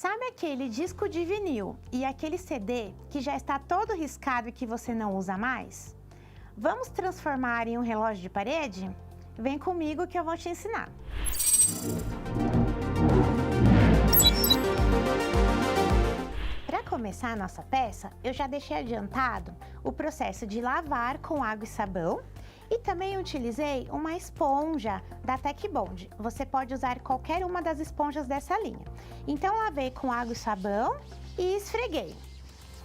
Sabe aquele disco de vinil e aquele CD que já está todo riscado e que você não usa mais? Vamos transformar em um relógio de parede? Vem comigo que eu vou te ensinar. Para começar a nossa peça, eu já deixei adiantado o processo de lavar com água e sabão e também utilizei uma esponja da Tec Bond. Você pode usar qualquer uma das esponjas dessa linha. Então, lavei com água e sabão e esfreguei.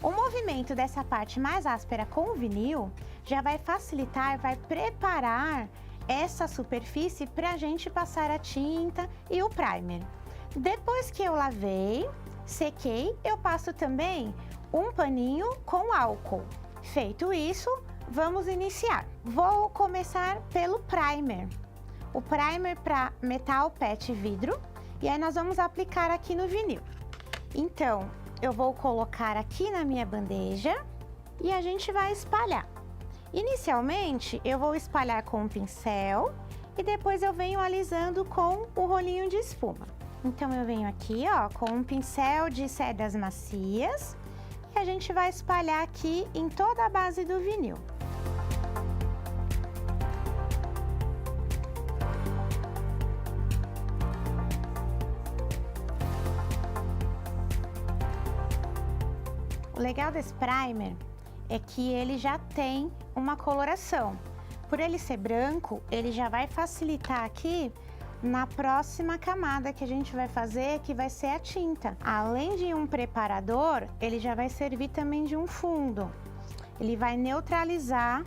O movimento dessa parte mais áspera com o vinil já vai facilitar, vai preparar essa superfície para a gente passar a tinta e o primer. Depois que eu lavei, sequei, eu passo também um paninho com álcool. Feito isso, vamos iniciar. Vou começar pelo primer. O primer para metal, PET e vidro. E aí nós vamos aplicar aqui no vinil. Então, eu vou colocar aqui na minha bandeja e a gente vai espalhar. Inicialmente, eu vou espalhar com um pincel e depois eu venho alisando com o rolinho de espuma. Então, eu venho aqui, ó, com um pincel de cerdas macias e a gente vai espalhar aqui em toda a base do vinil. O legal desse primer é que ele já tem uma coloração. Por ele ser branco, ele já vai facilitar aqui na próxima camada que a gente vai fazer, que vai ser a tinta. Além de um preparador, ele já vai servir também de um fundo. Ele vai neutralizar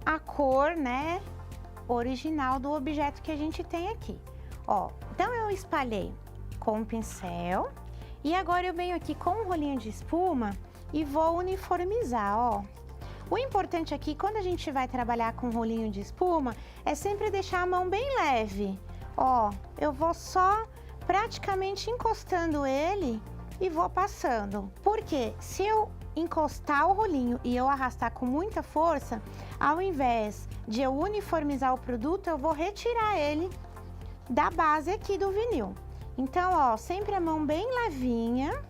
a cor, né, original do objeto que a gente tem aqui. Ó, então eu espalhei com o pincel e agora eu venho aqui com um rolinho de espuma e vou uniformizar, ó. O importante aqui, quando a gente vai trabalhar com rolinho de espuma, é sempre deixar a mão bem leve. Ó, eu vou só praticamente encostando ele e vou passando. Porque se eu encostar o rolinho e eu arrastar com muita força, ao invés de eu uniformizar o produto, eu vou retirar ele da base aqui do vinil. Então, ó, sempre a mão bem levinha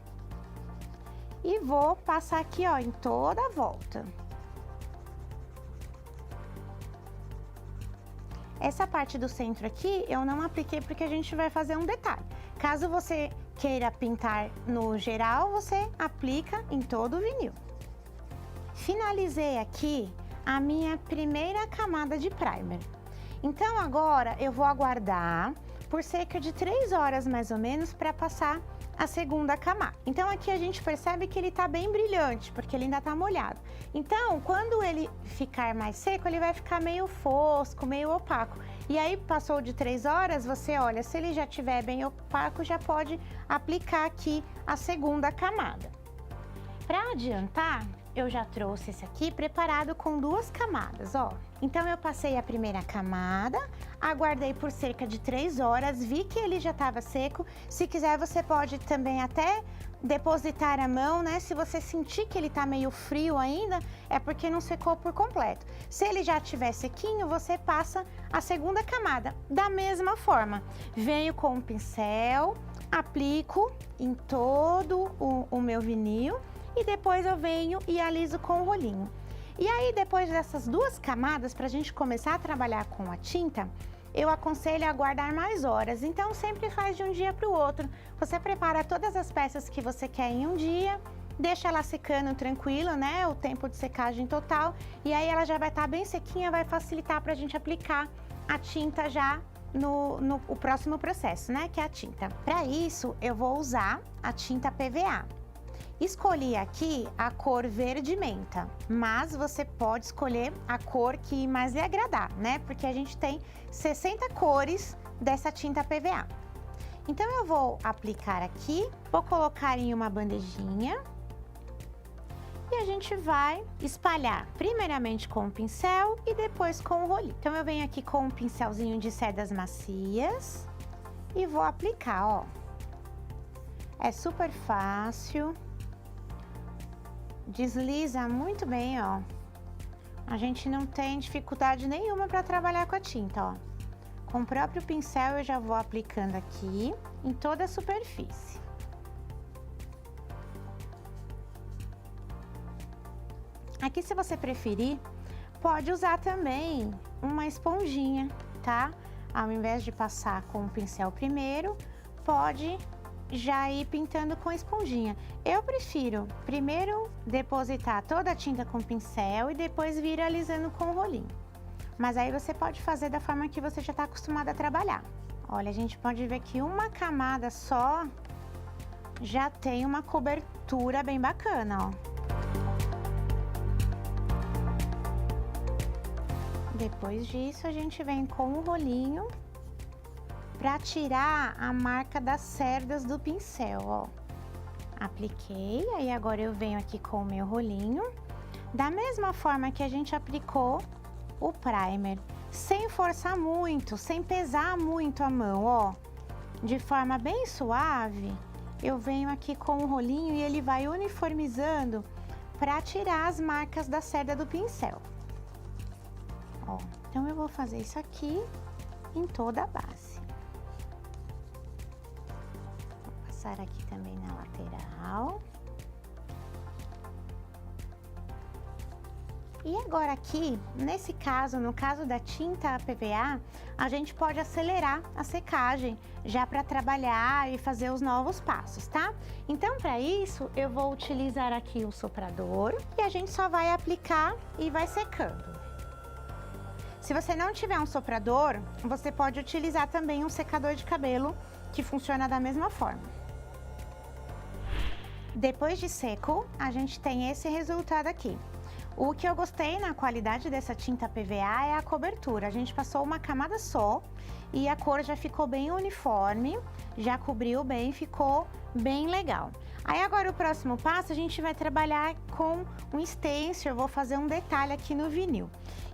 e vou passar aqui, ó, em toda a volta. Essa parte do centro aqui eu não apliquei porque a gente vai fazer um detalhe. Caso você queira pintar no geral, você aplica em todo o vinil. Finalizei aqui a minha primeira camada de primer. Então agora eu vou aguardar por cerca de 3 horas mais ou menos para passar a segunda camada. Então aqui a gente percebe que ele tá bem brilhante, porque ele ainda tá molhado. Então, quando ele ficar mais seco, ele vai ficar meio fosco, meio opaco. E aí, passou de 3 horas, você olha, se ele já tiver bem opaco, já pode aplicar aqui a segunda camada. Para adiantar, eu já trouxe esse aqui preparado com 2 camadas, ó. Então, eu passei a primeira camada, aguardei por cerca de 3 horas, vi que ele já estava seco. Se quiser, você pode também até depositar a mão, né? Se você sentir que ele tá meio frio ainda, é porque não secou por completo. Se ele já estiver sequinho, você passa a segunda camada. Da mesma forma, venho com um pincel, aplico em todo o meu vinil e depois eu venho e aliso com o rolinho. E aí, depois dessas 2 camadas, para a gente começar a trabalhar com a tinta, eu aconselho a guardar mais horas. Então, sempre faz de um dia para o outro. Você prepara todas as peças que você quer em um dia, deixa ela secando tranquila, né? O tempo de secagem total. E aí, ela já vai estar bem sequinha, vai facilitar para a gente aplicar a tinta já no próximo processo, né? Que é a tinta. Para isso, eu vou usar a tinta PVA. Escolhi aqui a cor verde menta, mas você pode escolher a cor que mais lhe agradar, né? Porque a gente tem 60 cores dessa tinta PVA. Então, eu vou aplicar aqui, vou colocar em uma bandejinha e a gente vai espalhar primeiramente com o pincel e depois com o rolinho. Então, eu venho aqui com um pincelzinho de cerdas macias e vou aplicar, ó. É super fácil. Desliza muito bem, ó. A gente não tem dificuldade nenhuma para trabalhar com a tinta, ó. Com o próprio pincel eu já vou aplicando aqui em toda a superfície. Aqui, se você preferir, pode usar também uma esponjinha, tá? Ao invés de passar com o pincel primeiro, pode já ir pintando com esponjinha. Eu prefiro primeiro depositar toda a tinta com o pincel e depois vir alisando com o rolinho. Mas aí você pode fazer da forma que você já está acostumado a trabalhar. Olha, a gente pode ver que uma camada só já tem uma cobertura bem bacana, ó. Depois disso, a gente vem com o rolinho para tirar a marca das cerdas do pincel, ó. Apliquei, aí agora eu venho aqui com o meu rolinho, da mesma forma que a gente aplicou o primer, sem forçar muito, sem pesar muito a mão, ó. De forma bem suave, eu venho aqui com o rolinho e ele vai uniformizando para tirar as marcas da cerda do pincel. Ó, então eu vou fazer isso aqui em toda a base. Vou passar aqui também na lateral. E agora aqui, nesse caso, no caso da tinta PVA, a gente pode acelerar a secagem, já para trabalhar e fazer os novos passos, tá? Então, para isso, eu vou utilizar aqui o soprador e a gente só vai aplicar e vai secando. Se você não tiver um soprador, você pode utilizar também um secador de cabelo, que funciona da mesma forma. Depois de seco, a gente tem esse resultado aqui. O que eu gostei na qualidade dessa tinta PVA é a cobertura. A gente passou uma camada só e a cor já ficou bem uniforme, já cobriu bem, ficou bem legal. Aí agora o próximo passo a gente vai trabalhar com um stencil, eu vou fazer um detalhe aqui no vinil.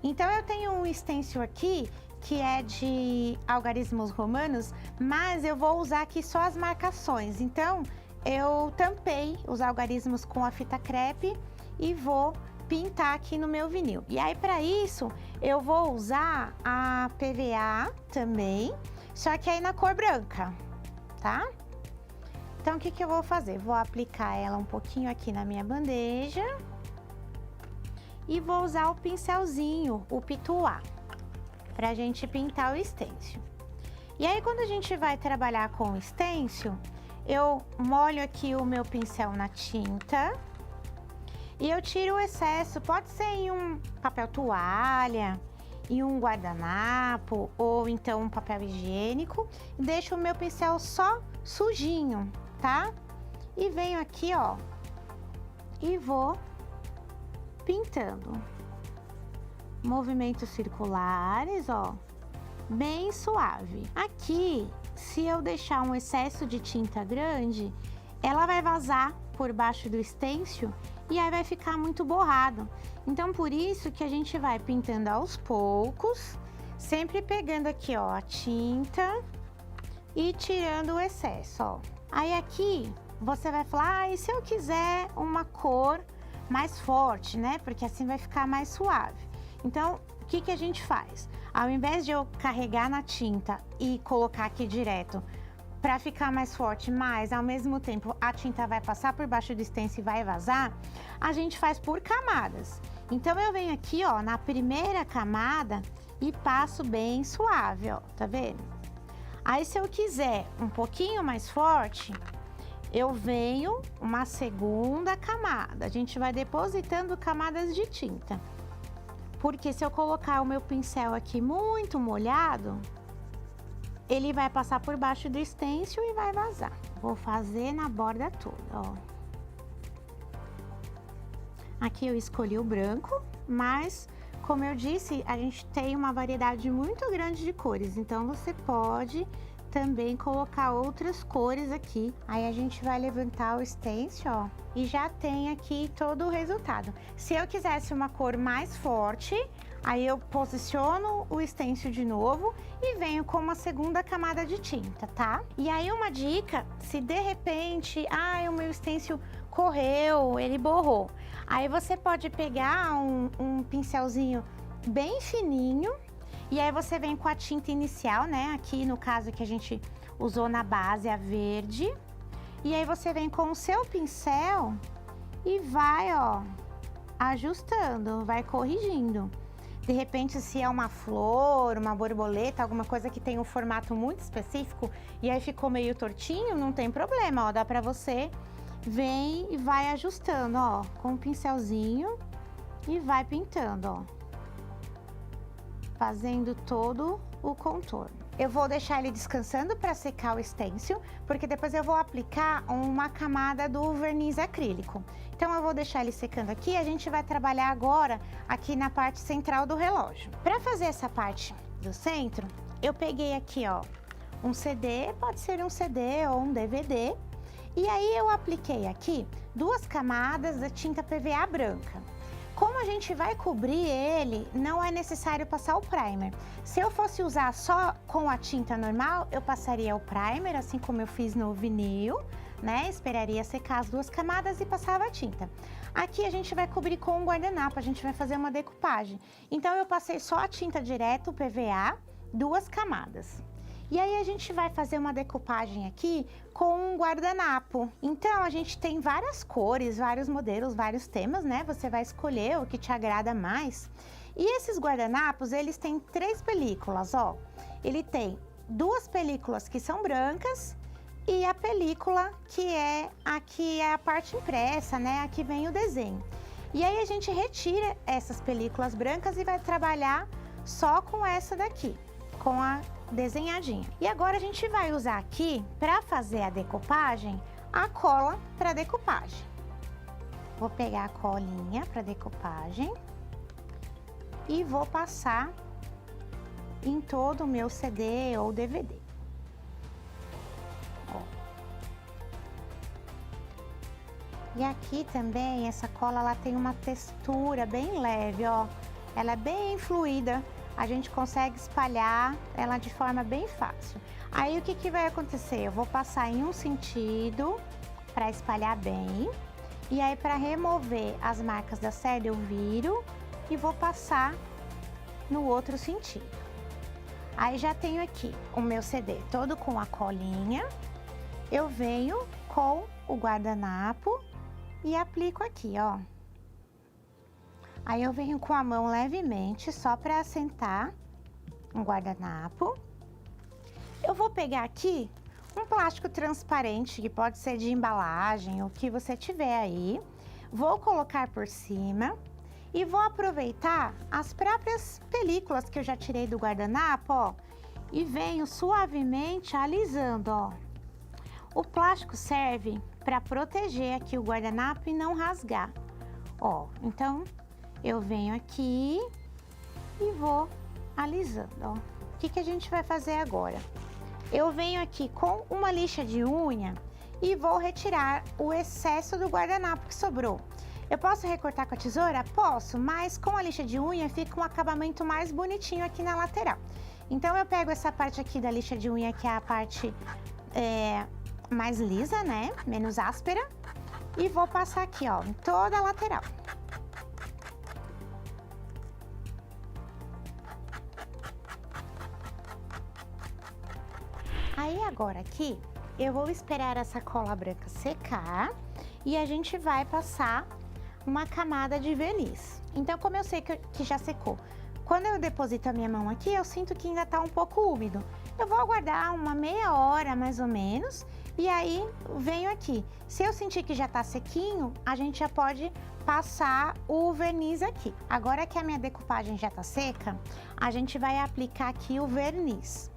Então eu tenho um stencil aqui que é de algarismos romanos, mas eu vou usar aqui só as marcações. Então eu tampei os algarismos com a fita crepe e vou pintar aqui no meu vinil. E aí, para isso, eu vou usar a PVA também, só que aí na cor branca, tá? Então, o que que eu vou fazer? Vou aplicar ela um pouquinho aqui na minha bandeja e vou usar o pincelzinho, o pituá, pra gente pintar o stencil. E aí, quando a gente vai trabalhar com o stencil, eu molho aqui o meu pincel na tinta e eu tiro o excesso, pode ser em um papel toalha, em um guardanapo ou então um papel higiênico. Deixo o meu pincel só sujinho, tá? E venho aqui, ó, e vou pintando. Movimentos circulares, ó, bem suave. Aqui, se eu deixar um excesso de tinta grande, ela vai vazar por baixo do stencil e aí vai ficar muito borrado. Então, por isso que a gente vai pintando aos poucos, sempre pegando aqui, ó, a tinta e tirando o excesso, ó. Aí aqui, você vai falar, e se eu quiser uma cor mais forte, né? Porque assim vai ficar mais suave. Então, o que que a gente faz? Ao invés de eu carregar na tinta e colocar aqui direto, para ficar mais forte, mas ao mesmo tempo a tinta vai passar por baixo do stencil e vai vazar, a gente faz por camadas. Então eu venho aqui, ó, na primeira camada e passo bem suave, ó, tá vendo? Aí se eu quiser um pouquinho mais forte, eu venho uma segunda camada. A gente vai depositando camadas de tinta. Porque se eu colocar o meu pincel aqui muito molhado, ele vai passar por baixo do stencil e vai vazar. Vou fazer na borda toda, ó. Aqui eu escolhi o branco, mas, como eu disse, a gente tem uma variedade muito grande de cores. Então, você pode também colocar outras cores aqui. Aí, a gente vai levantar o stencil, ó, e já tem aqui todo o resultado. Se eu quisesse uma cor mais forte, aí eu posiciono o stencil de novo e venho com uma segunda camada de tinta, tá? E aí uma dica, se de repente, o meu stencil correu, ele borrou. Aí você pode pegar um pincelzinho bem fininho e aí você vem com a tinta inicial, né? Aqui no caso que a gente usou na base, a verde. E aí você vem com o seu pincel e vai, ó, ajustando, vai corrigindo. De repente, se é uma flor, uma borboleta, alguma coisa que tem um formato muito específico e aí ficou meio tortinho, não tem problema, ó, dá pra você vem e vai ajustando, ó, com um pincelzinho e vai pintando, ó, fazendo todo o contorno. Eu vou deixar ele descansando para secar o stencil, porque depois eu vou aplicar uma camada do verniz acrílico. Então eu vou deixar ele secando aqui, a gente vai trabalhar agora aqui na parte central do relógio. Para fazer essa parte do centro, eu peguei aqui, ó, um CD, pode ser um CD ou um DVD, e aí eu apliquei aqui 2 camadas da tinta PVA branca. Como a gente vai cobrir ele, não é necessário passar o primer. Se eu fosse usar só com a tinta normal, eu passaria o primer, assim como eu fiz no vinil, né? Esperaria secar as 2 camadas e passava a tinta. Aqui a gente vai cobrir com um guardanapo, a gente vai fazer uma decupagem. Então eu passei só a tinta direto, PVA, 2 camadas. E aí a gente vai fazer uma decupagem aqui com um guardanapo. Então a gente tem várias cores, vários modelos, vários temas, né? Você vai escolher o que te agrada mais. E esses guardanapos, eles têm 3 películas, ó. Ele tem 2 películas que são brancas e a película que é aqui é a parte impressa, né? Aqui vem o desenho. E aí a gente retira essas películas brancas e vai trabalhar só com essa daqui, com a desenhadinha. E agora a gente vai usar aqui, para fazer a decupagem, a cola para decupagem. Vou pegar a colinha para decupagem e vou passar em todo o meu CD ou DVD. Ó. E aqui também essa cola, ela tem uma textura bem leve, ó. Ela é bem fluida. A gente consegue espalhar ela de forma bem fácil. Aí o que que vai acontecer? Eu vou passar em um sentido para espalhar bem. E aí para remover as marcas da série eu viro e vou passar no outro sentido. Aí já tenho aqui o meu CD todo com a colinha. Eu venho com o guardanapo e aplico aqui, ó. Aí eu venho com a mão levemente, só para assentar um guardanapo. Eu vou pegar aqui um plástico transparente, que pode ser de embalagem, o que você tiver aí. Vou colocar por cima e vou aproveitar as próprias películas que eu já tirei do guardanapo, ó. E venho suavemente alisando, ó. O plástico serve para proteger aqui o guardanapo e não rasgar, ó. Então eu venho aqui e vou alisando, ó. O que que a gente vai fazer agora? Eu venho aqui com uma lixa de unha e vou retirar o excesso do guardanapo que sobrou. Eu posso recortar com a tesoura? Posso, mas com a lixa de unha fica um acabamento mais bonitinho aqui na lateral. Então eu pego essa parte aqui da lixa de unha, que é a parte mais lisa, né? Menos áspera. E vou passar aqui, ó, em toda a lateral. Aí agora aqui, eu vou esperar essa cola branca secar e a gente vai passar uma camada de verniz. Então, como eu sei que já secou, quando eu deposito a minha mão aqui, eu sinto que ainda tá um pouco úmido. Eu vou aguardar uma meia hora, mais ou menos, e aí venho aqui. Se eu sentir que já tá sequinho, a gente já pode passar o verniz aqui. Agora que a minha decupagem já tá seca, a gente vai aplicar aqui o verniz.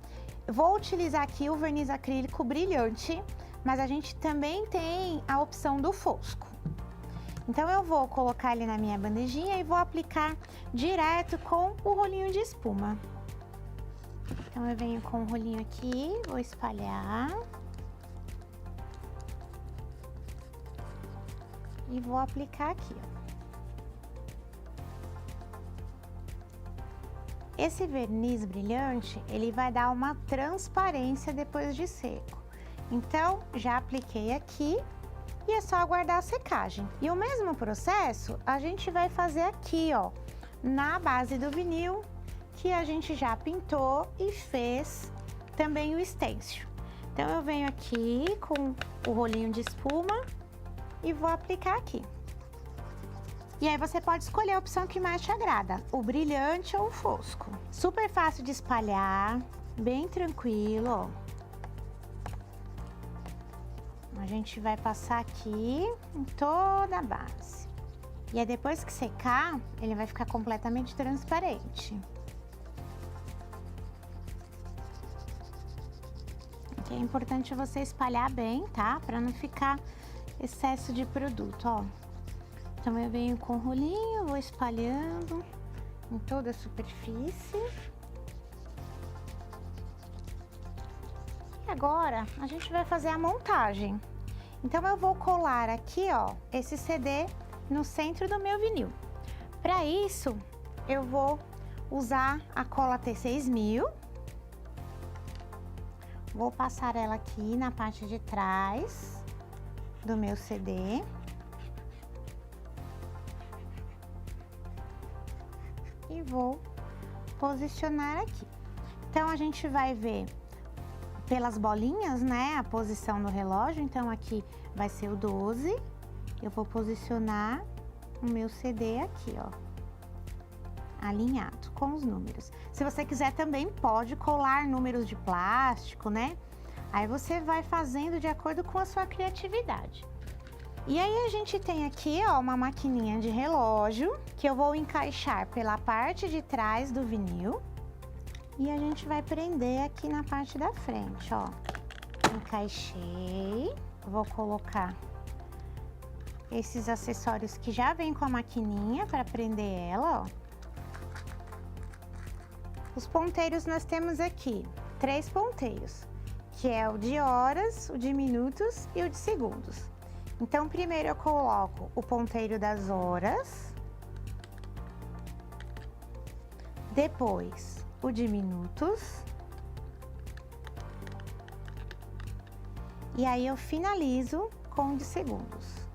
Vou utilizar aqui o verniz acrílico brilhante, mas a gente também tem a opção do fosco. Então eu vou colocar ele na minha bandejinha e vou aplicar direto com o rolinho de espuma. Então eu venho com o rolinho aqui, vou espalhar. E vou aplicar aqui, ó. Esse verniz brilhante, ele vai dar uma transparência depois de seco. Então, já apliquei aqui e é só aguardar a secagem. E o mesmo processo a gente vai fazer aqui, ó, na base do vinil, que a gente já pintou e fez também o stencil. Então, eu venho aqui com o rolinho de espuma e vou aplicar aqui. E aí você pode escolher a opção que mais te agrada, o brilhante ou o fosco. Super fácil de espalhar, bem tranquilo, ó. A gente vai passar aqui em toda a base. E aí depois que secar, ele vai ficar completamente transparente. Aqui é importante você espalhar bem, tá? Para não ficar excesso de produto, ó. Então eu venho com o rolinho, vou espalhando em toda a superfície. E agora a gente vai fazer a montagem. Então eu vou colar aqui, ó, esse CD no centro do meu vinil. Para isso, eu vou usar a cola T6000. Vou passar ela aqui na parte de trás do meu CD. E vou posicionar aqui. Então a gente vai ver pelas bolinhas, né, a posição do relógio. Então aqui vai ser o 12. Eu vou posicionar o meu CD aqui, ó, alinhado com os números. Se você quiser também pode colar números de plástico, né? Aí você vai fazendo de acordo com a sua criatividade. E aí a gente tem aqui, ó, uma maquininha de relógio que eu vou encaixar pela parte de trás do vinil e a gente vai prender aqui na parte da frente, ó. Encaixei, vou colocar esses acessórios que já vem com a maquininha para prender ela, ó. Os ponteiros nós temos aqui 3 ponteiros, que é o de horas, o de minutos e o de segundos. Então, primeiro eu coloco o ponteiro das horas, depois o de minutos, e aí eu finalizo com o de segundos.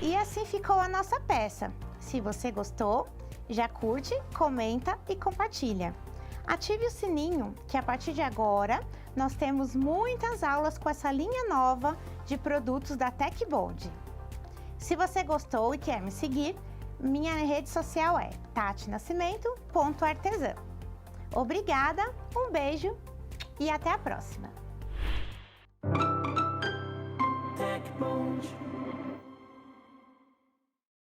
E assim ficou a nossa peça. Se você gostou, já curte, comenta e compartilha. Ative o sininho, que a partir de agora nós temos muitas aulas com essa linha nova de produtos da Tecbond. Se você gostou e quer me seguir, minha rede social é tatinascimento.artesã. Obrigada, um beijo e até a próxima! Tecbond.